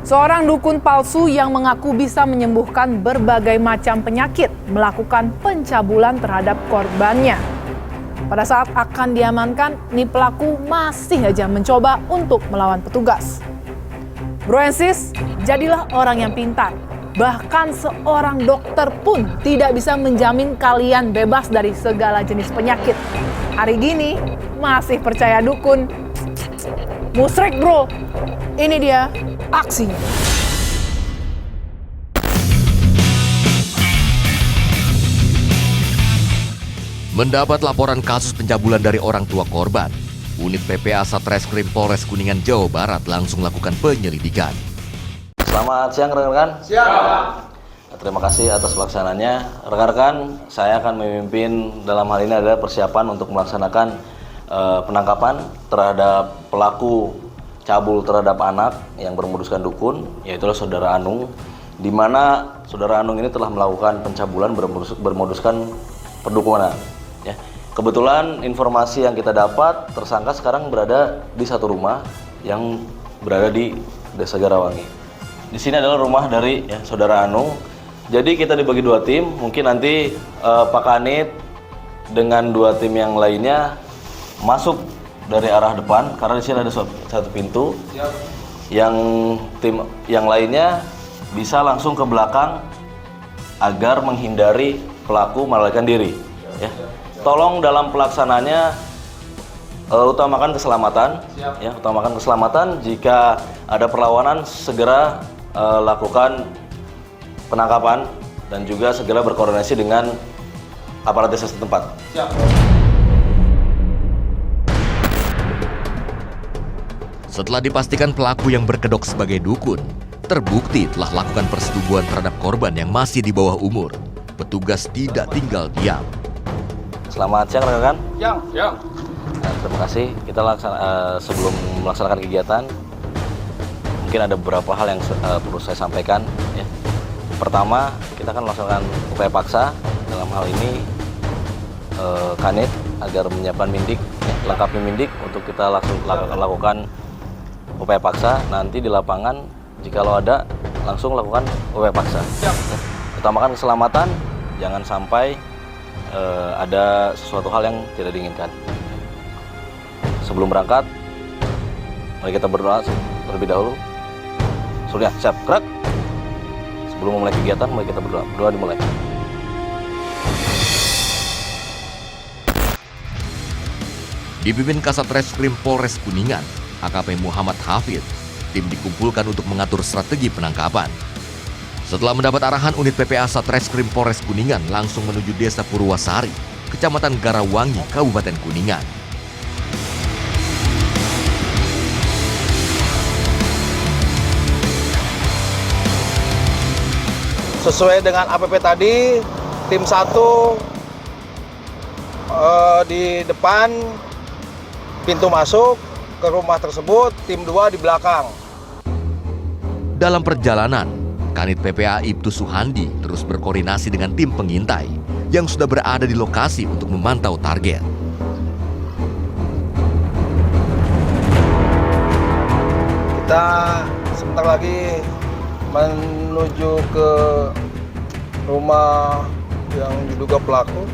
Seorang dukun palsu yang mengaku bisa menyembuhkan berbagai macam penyakit melakukan pencabulan terhadap korbannya. Pada saat akan diamankan, nih pelaku masih aja mencoba untuk melawan petugas. Bro and sis, jadilah orang yang pintar. Bahkan seorang dokter pun tidak bisa menjamin kalian bebas dari segala jenis penyakit. Hari gini masih percaya dukun. Musrik bro, ini dia aksinya. Mendapat laporan kasus pencabulan dari orang tua korban, unit PPA Satreskrim Polres Kuningan, Jawa Barat langsung melakukan penyelidikan. Selamat siang rekan-rekan. Siang. Terima kasih atas pelaksanaannya. Rekan-rekan, saya akan memimpin dalam hal ini adalah persiapan untuk melaksanakan penangkapan terhadap pelaku cabul terhadap anak yang bermoduskan dukun, yaitu saudara Anung, di mana saudara Anung ini telah melakukan pencabulan bermoduskan perdukunan. Ya. Kebetulan informasi yang kita dapat, tersangka sekarang berada di satu rumah yang berada di Desa Garawangi. Di sini adalah rumah dari saudara Anung. Jadi kita dibagi dua tim. Mungkin nanti Pak Kanit dengan dua tim yang lainnya masuk dari arah depan karena di sini ada satu pintu. Yang tim yang lainnya bisa langsung ke belakang agar menghindari pelaku melarikan diri. Ya. Tolong dalam pelaksanaannya utamakan keselamatan. Ya, utamakan keselamatan. Jika ada perlawanan segera lakukan penangkapan dan juga segera berkoordinasi dengan aparat desa setempat. Siap. Setelah dipastikan pelaku yang berkedok sebagai dukun, terbukti telah lakukan persetubuhan terhadap korban yang masih di bawah umur. Petugas tidak tinggal diam. Selamat siang rekan-rekan. Siang. Terima kasih. Kita sebelum melaksanakan kegiatan, mungkin ada beberapa hal yang perlu saya sampaikan. Ya. Pertama, kita akan melaksanakan upaya paksa. Dalam hal ini, Kanit agar menyiapkan mindik, lengkapi mindik untuk kita lakukan upaya paksa. Nanti di lapangan, jikalau ada, langsung lakukan upaya paksa. Ya. Utamakan keselamatan, jangan sampai ada sesuatu hal yang tidak diinginkan. Sebelum berangkat, mari kita berdoa terlebih dahulu. Sudah siap, gerak. Sebelum memulai kegiatan, mari kita berdoa. Berdoa dimulai. Dipimpin Kasat Reskrim Polres Kuningan, AKP Muhammad Hafid, tim dikumpulkan untuk mengatur strategi penangkapan. Setelah mendapat arahan, unit PPA Satreskrim Polres Kuningan langsung menuju Desa Purwasari, Kecamatan Garawangi, Kabupaten Kuningan. Sesuai dengan APP tadi, tim 1 di depan pintu masuk ke rumah tersebut, tim 2 di belakang. Dalam perjalanan, Kanit PPA Ibtu Suhandi terus berkoordinasi dengan tim pengintai yang sudah berada di lokasi untuk memantau target. Kita sebentar lagi menuju ke rumah yang diduga pelaku.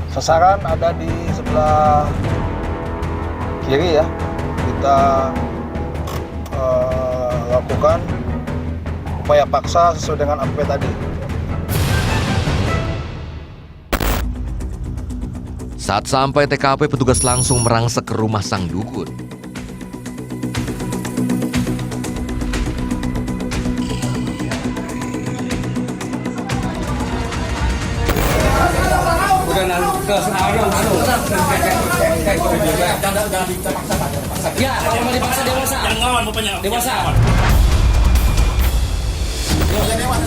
Sasaran ada di sebelah kiri ya. Kita lakukan upaya paksa sesuai dengan APP tadi. Saat sampai TKP, petugas langsung merangsek ke rumah sang dukun. Ya, kalau mau dipaksa dewasa. Jangan ngelawan bapaknya. Dewasa.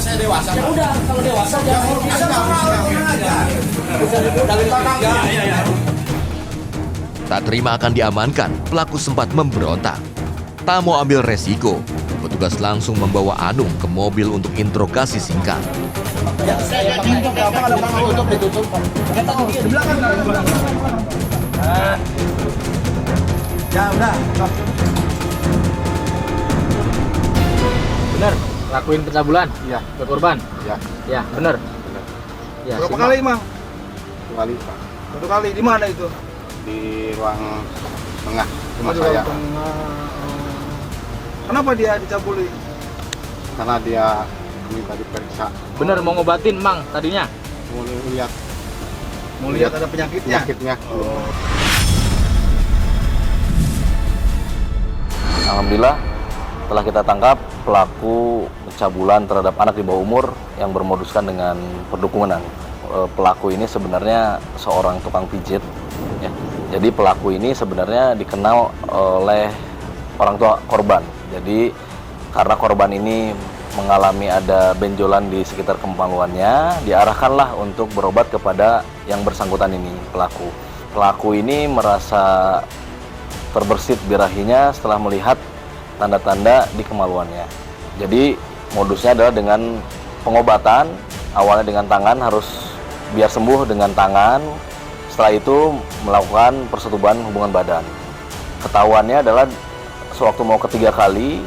Saya dewasa. Ya udah, kalau dewasa jangan Tak terima akan diamankan, pelaku sempat memberontak. Tak mau ambil resiko, petugas langsung membawa Anung ke mobil untuk interogasi singkat. Lakuin pencabulan? Iya. Ke korban? Iya. Ya, bener. Ya, Berapa simak. kali, Mang? 1 kali Pak. 1 kali. Di mana itu? Di ruang tengah rumah Di saya. ruang tengah. Kenapa dia dicabuli? Karena dia minta diperiksa. Bener mau ngobatin, Mang, tadinya? Mau lihat Mau lihat ada penyakitnya? penyakitnya. Alhamdulillah telah kita tangkap pelaku pencabulan terhadap anak di bawah umur yang bermoduskan dengan perdukunan. Pelaku ini sebenarnya seorang tukang pijit. Ya. Jadi pelaku ini sebenarnya dikenal oleh orang tua korban. Jadi karena korban ini mengalami ada benjolan di sekitar kemaluannya, diarahkanlah untuk berobat kepada yang bersangkutan ini, pelaku. Pelaku ini merasa terbersit birahinya setelah melihat tanda-tanda di kemaluannya. Jadi modusnya adalah dengan pengobatan, awalnya dengan tangan, harus biar sembuh dengan tangan. Setelah itu melakukan persetubuhan hubungan badan. Ketahuannya adalah sewaktu mau ketiga kali,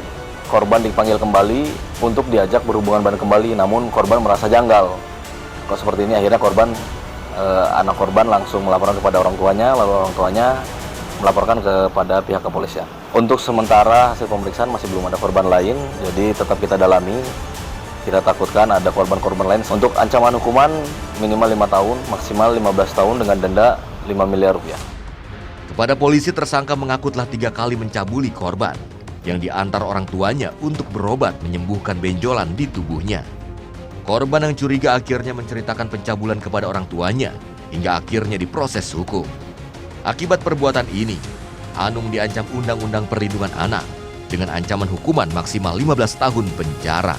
korban dipanggil kembali untuk diajak berhubungan badan kembali, namun korban merasa janggal. Kalau seperti ini akhirnya anak korban langsung melaporkan kepada orang tuanya, lalu orang tuanya melaporkan kepada pihak kepolisian. Untuk sementara hasil pemeriksaan masih belum ada korban lain, jadi tetap kita dalami. Kita takutkan ada korban-korban lain. Untuk ancaman hukuman minimal 5 tahun, maksimal 15 tahun dengan denda 5 miliar rupiah. Kepada polisi, tersangka mengaku telah 3 kali mencabuli korban yang diantar orang tuanya untuk berobat menyembuhkan benjolan di tubuhnya. Korban yang curiga akhirnya menceritakan pencabulan kepada orang tuanya hingga akhirnya diproses hukum. Akibat perbuatan ini, Anung diancam Undang-Undang Perlindungan Anak dengan ancaman hukuman maksimal 15 tahun penjara.